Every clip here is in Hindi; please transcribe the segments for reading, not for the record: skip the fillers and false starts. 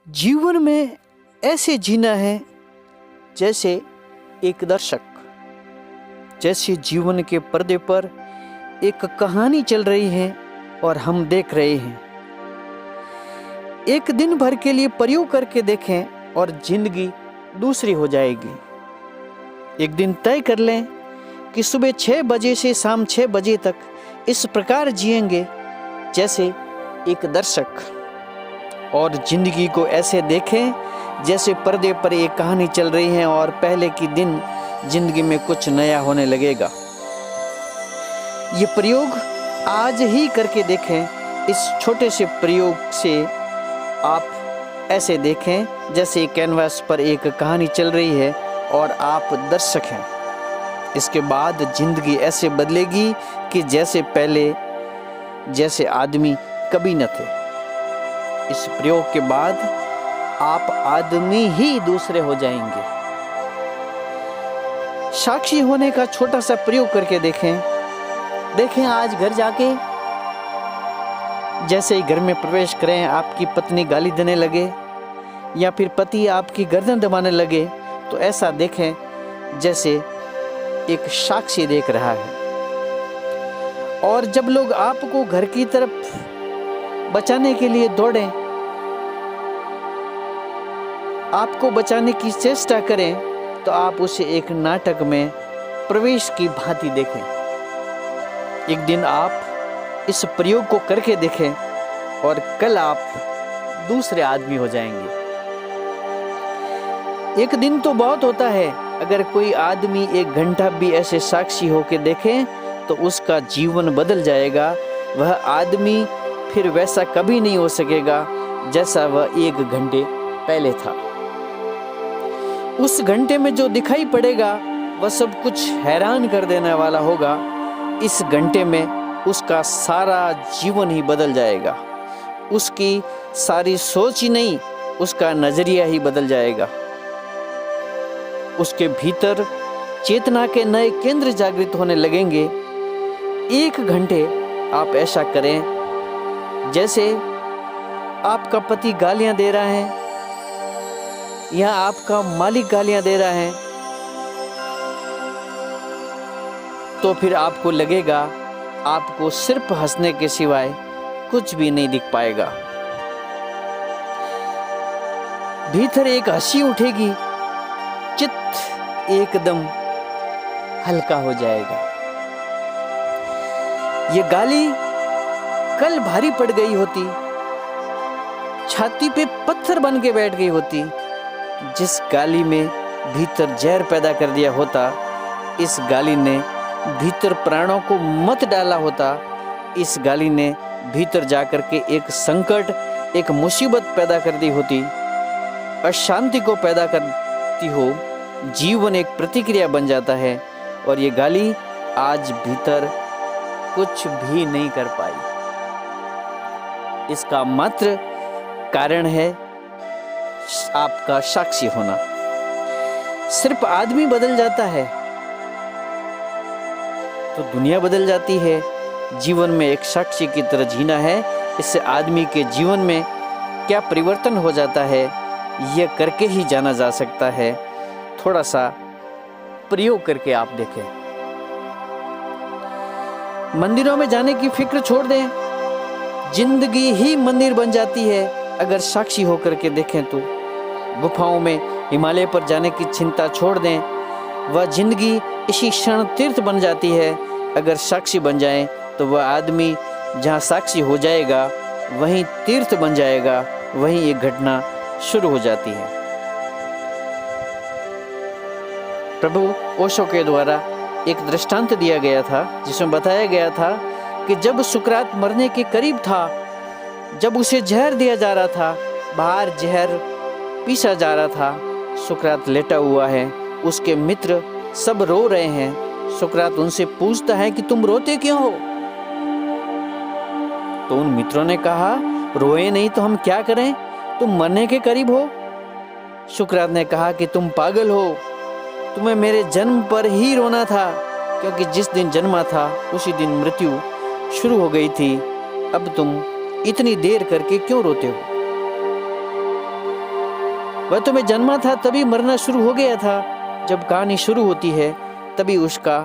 जीवन में ऐसे जीना है जैसे एक दर्शक, जैसे जीवन के पर्दे पर एक कहानी चल रही है और हम देख रहे हैं। एक दिन भर के लिए प्रयोग करके देखें और जिंदगी दूसरी हो जाएगी। एक दिन तय कर लें कि सुबह 6 बजे से शाम 6 बजे तक इस प्रकार जिएंगे जैसे एक दर्शक, और जिंदगी को ऐसे देखें जैसे पर्दे पर एक कहानी चल रही है और पहले की दिन जिंदगी में कुछ नया होने लगेगा। ये प्रयोग आज ही करके देखें। इस छोटे से प्रयोग से आप ऐसे देखें जैसे कैनवास पर एक कहानी चल रही है और आप दर्शक हैं। इसके बाद जिंदगी ऐसे बदलेगी कि जैसे पहले जैसे आदमी कभी न थे। इस प्रयोग के बाद आप आदमी ही दूसरे हो जाएंगे। साक्षी होने का छोटा सा प्रयोग करके देखें आज घर जाके जैसे ही घर में प्रवेश करें आपकी पत्नी गाली देने लगे या फिर पति आपकी गर्दन दबाने लगे तो ऐसा देखें जैसे एक साक्षी देख रहा है। और जब लोग आपको घर की तरफ बचाने के लिए दौड़ें, आपको बचाने की चेष्टा करें, तो आप उसे एक नाटक में प्रवेश की भांति देखें। एक दिन आप इस प्रयोग को करके देखें और कल आप दूसरे आदमी हो जाएंगे। एक दिन तो बहुत होता है, अगर कोई आदमी 1 घंटा भी ऐसे साक्षी होकर देखे तो उसका जीवन बदल जाएगा। वह आदमी फिर वैसा कभी नहीं हो सकेगा जैसा वह 1 घंटे पहले था। उस घंटे में जो दिखाई पड़ेगा वह सब कुछ हैरान कर देने वाला होगा। इस घंटे में उसका सारा जीवन ही बदल जाएगा। उसकी सारी सोच ही नहीं, उसका नजरिया ही बदल जाएगा। उसके भीतर चेतना के नए केंद्र जागृत होने लगेंगे। 1 घंटे आप ऐसा करें जैसे आपका पति गालियां दे रहा है या आपका मालिक गालियां दे रहा है, तो फिर आपको लगेगा आपको सिर्फ हंसने के सिवाय कुछ भी नहीं दिख पाएगा। भीतर एक हंसी उठेगी, चित्त एकदम हल्का हो जाएगा। ये गाली कल भारी पड़ गई होती, छाती पे पत्थर बन के बैठ गई होती। जिस गाली में भीतर जहर पैदा कर दिया होता, इस गाली ने भीतर प्राणों को मत डाला होता, इस गाली ने भीतर जाकर के एक संकट, एक मुसीबत पैदा कर दी होती, अशांति को पैदा करती हो। जीवन एक प्रतिक्रिया बन जाता है और ये गाली आज भीतर कुछ भी नहीं कर पाई। इसका मात्र कारण है आपका साक्षी होना। सिर्फ आदमी बदल जाता है तो दुनिया बदल जाती है। जीवन में एक साक्षी की तरह जीना है। इससे आदमी के जीवन में क्या परिवर्तन हो जाता है यह करके ही जाना जा सकता है। थोड़ा सा प्रयोग करके आप देखें। मंदिरों में जाने की फिक्र छोड़ दें, जिंदगी ही मंदिर बन जाती है अगर साक्षी होकर के देखें तो। गुफाओं में हिमालय पर जाने की चिंता छोड़ दें, वह जिंदगी इसी क्षण तीर्थ बन जाती है अगर साक्षी बन जाएं। तो वह आदमी जहां साक्षी हो जाएगा वहीं तीर्थ बन जाएगा, वहीं एक घटना शुरू हो जाती है। प्रभु ओशो के द्वारा एक दृष्टांत दिया गया था जिसमें बताया गया था कि जब सुकरात मरने के करीब था, जब उसे जहर दिया जा रहा था, बाहर जहर पीसा जा रहा था, सुकरात लेटा हुआ है, उसके मित्र सब रो रहे हैं। सुकरात उनसे पूछता है कि तुम रोते क्यों हो? तो उन मित्रों ने कहा, रोए नहीं तो हम क्या करें, तुम मरने के करीब हो। सुकरात ने कहा कि तुम पागल हो, तुम्हें मेरे जन्म पर ही रोना था, क्योंकि जिस दिन जन्मा था उसी दिन मृत्यु शुरू हो गई थी। अब तुम इतनी देर करके क्यों रोते हो? वह तो मैं जन्मा था तभी मरना शुरू हो गया था। जब कहानी शुरू होती है तभी उसका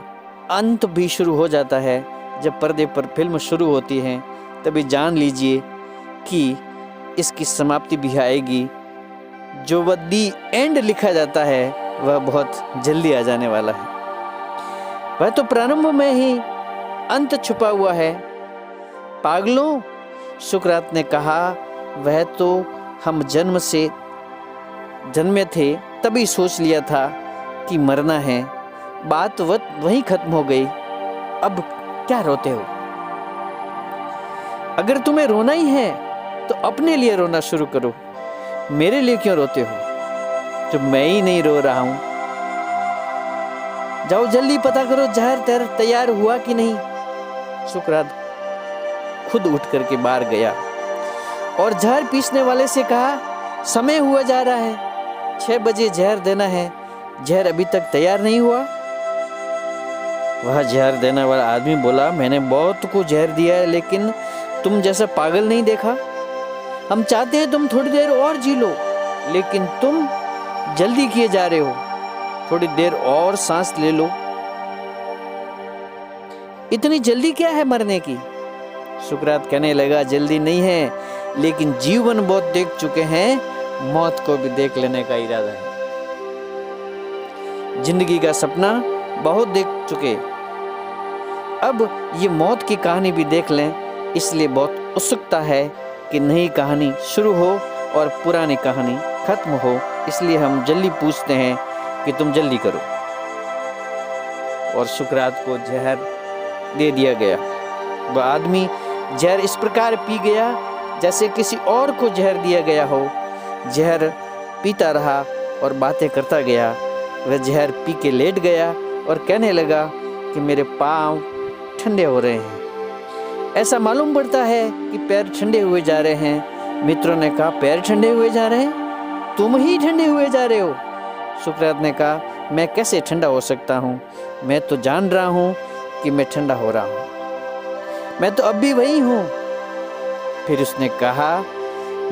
अंत भी शुरू हो जाता है। जब पर्दे पर फिल्म शुरू होती है तभी जान लीजिए कि इसकी समाप्ति भी आएगी। जो वह दी एंड लिखा जाता है वह बहुत जल्दी आ जाने वाला है। वह तो प्रारंभ में ही अंत छुपा हुआ है। पागलों, सुकरात ने कहा, वह तो हम जन्मे थे तभी सोच लिया था कि मरना है। बात वहीं खत्म हो गई। अब क्या रोते हो? अगर तुम्हें रोना ही है तो अपने लिए रोना शुरू करो। मेरे लिए क्यों रोते हो जब मैं ही नहीं रो रहा हूं? जाओ जल्दी पता करो जहर तैयार हुआ कि नहीं। सुकरात खुद उठ करके बाहर गया और जहर पीसने वाले से कहा, समय हुआ जा रहा है, 6 बजे जहर देना है। जहर अभी तक तैयार नहीं हुआ। वह जहर देने वाला आदमी बोला, मैंने बहुत को जहर दिया है लेकिन तुम जैसा पागल नहीं देखा। हम चाहते हैं तुम थोड़ी देर और जी लो, लेकिन तुम जल्दी किए जा रहे हो। थोड़ी देर और सांस ले लो। इतनी जल्दी क्या है मरने की? सुकरात कहने लगा, जल्दी नहीं है, लेकिन जीवन बहुत देख चुके हैं, मौत को भी देख लेने का इरादा है। जिंदगी का सपना बहुत देख चुके, अब ये मौत की कहानी भी देख लें। इसलिए बहुत उत्सुकता है कि नई कहानी शुरू हो और पुरानी कहानी खत्म हो। इसलिए हम जल्दी पूछते हैं कि तुम जल्दी करो। और सुकरात को जहर दे दिया गया। वह आदमी जहर इस प्रकार पी गया जैसे किसी और को जहर दिया गया हो। जहर पीता रहा और बातें करता गया। वह जहर पी के लेट गया और कहने लगा कि मेरे पाँव ठंडे हो रहे हैं। ऐसा मालूम पड़ता है कि पैर ठंडे हुए जा रहे हैं। मित्रों ने कहा, पैर ठंडे हुए जा रहे हैं? तुम ही ठंडे हुए जा रहे हो। सुकरात ने कहा, मैं कैसे ठंडा हो सकता हूँ? मैं तो जान रहा हूँ कि मैं ठंडा हो रहा हूँ। मैं तो अब भी वही हूँ। फिर उसने कहा,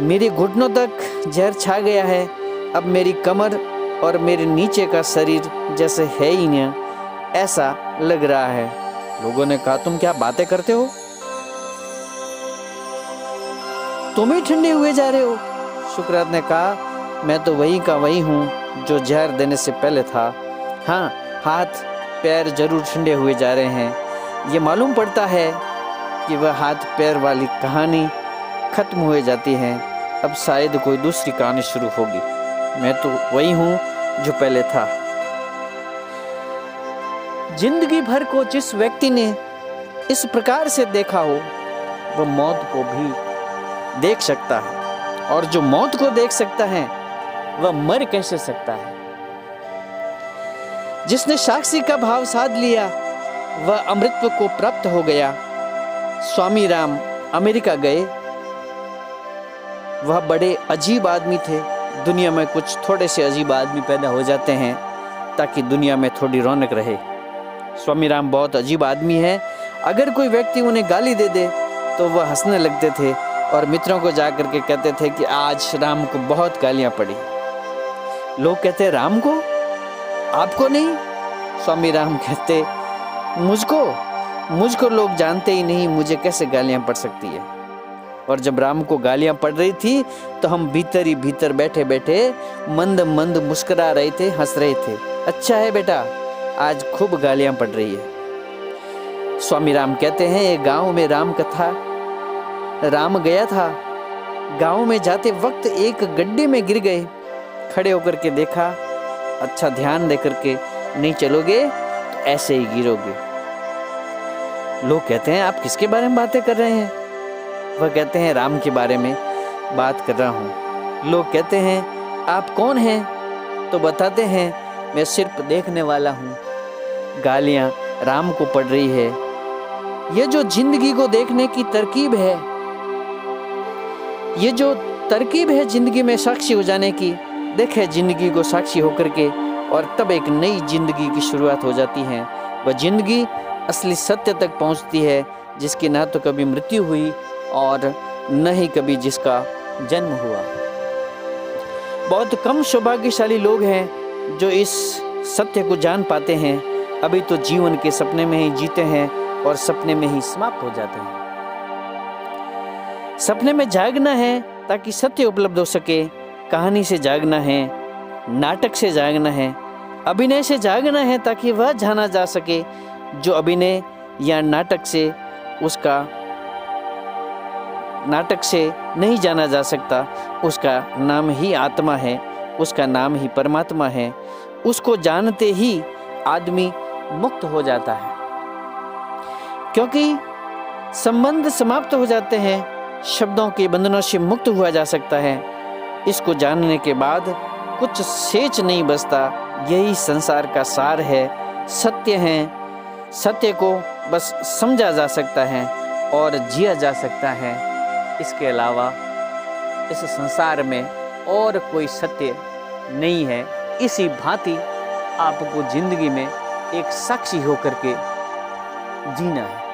मेरे घुटनों तक जहर छा गया है। अब मेरी कमर और मेरे नीचे का शरीर जैसे है ही नहीं, ऐसा लग रहा है। लोगों ने कहा, तुम क्या बातें करते हो? तुम ही ठंडे हुए जा रहे हो। सुकरात ने कहा, मैं तो वही का वही हूँ जो जहर देने से पहले था। हाँ, हाथ पैर जरूर ठंडे हुए जा रहे हैं। ये मालूम पड़ता है कि वह हाथ पैर वाली कहानी खत्म हो जाती है। अब शायद कोई दूसरी कहानी शुरू होगी। मैं तो वही हूँ जो पहले था। जिंदगी भर को जिस व्यक्ति ने इस प्रकार से देखा हो, वह मौत को भी देख सकता है। और जो मौत को देख सकता है वह मर कैसे सकता है? जिसने साक्षी का भाव साध लिया वह अमृतत्व को प्राप्त हो गया। स्वामी राम अमेरिका गए। वह बड़े अजीब आदमी थे। दुनिया में कुछ थोड़े से अजीब आदमी पैदा हो जाते हैं ताकि दुनिया में थोड़ी रौनक रहे। स्वामी राम बहुत अजीब आदमी है। अगर कोई व्यक्ति उन्हें गाली दे दे तो वह हंसने लगते थे और मित्रों को जाकर के कहते थे कि आज राम को बहुत गालियां पड़ी। लोग कहते, राम को? आपको नहीं? स्वामी राम कहते, मुझको लोग जानते ही नहीं, मुझे कैसे गालियां पड़ सकती है। और जब राम को गालियां पड़ रही थी तो हम भीतर ही भीतर बैठे बैठे मंद मंद मुस्कुरा रहे थे, हंस रहे थे। अच्छा है बेटा, आज खूब गालियां पड़ रही है। स्वामी राम कहते हैं, एक गांव में राम कथा। राम गया था। गांव में जाते वक्त एक गड्ढे में गिर गए। खड़े होकर के देखा, अच्छा ध्यान दे करके नहीं चलोगे तो ऐसे ही गिरोगे। लोग कहते हैं, आप किसके बारे में बातें कर रहे हैं? वह कहते हैं, राम के बारे में बात कर रहा हूँ। लोग कहते हैं, आप कौन हैं? तो बताते हैं, मैं सिर्फ देखने वाला हूँ। गालियाँ राम को पड़ रही है। ये जो जिंदगी को देखने की तरकीब है, ये जो तरकीब है जिंदगी में साक्षी हो जाने की, देखे जिंदगी को साक्षी होकर के और तब एक नई जिंदगी की शुरुआत हो जाती है। वह जिंदगी असली सत्य तक पहुंचती है जिसकी ना तो कभी मृत्यु हुई और न ही कभी जिसका जन्म हुआ। बहुत कम सौभाग्यशाली लोग हैं जो इस सत्य को जान पाते हैं। अभी तो जीवन के सपने में ही जीते हैं और सपने में ही समाप्त हो जाते हैं। सपने में जागना है ताकि सत्य उपलब्ध हो सके, कहानी से जागना है, नाटक से जागना है, अभिनय से जागना है ताकि वह जाना जा सके जो अभिनय या नाटक से नहीं जाना जा सकता। उसका नाम ही आत्मा है, उसका नाम ही परमात्मा है। उसको जानते ही आदमी मुक्त हो जाता है, क्योंकि संबंध समाप्त हो जाते हैं, शब्दों के बंधनों से मुक्त हुआ जा सकता है। इसको जानने के बाद कुछ शेष नहीं बचता। यही संसार का सार है, सत्य है। सत्य को बस समझा जा सकता है और जिया जा सकता है। इसके अलावा इस संसार में और कोई सत्य नहीं है। इसी भांति आपको जिंदगी में एक साक्षी होकर के जीना है।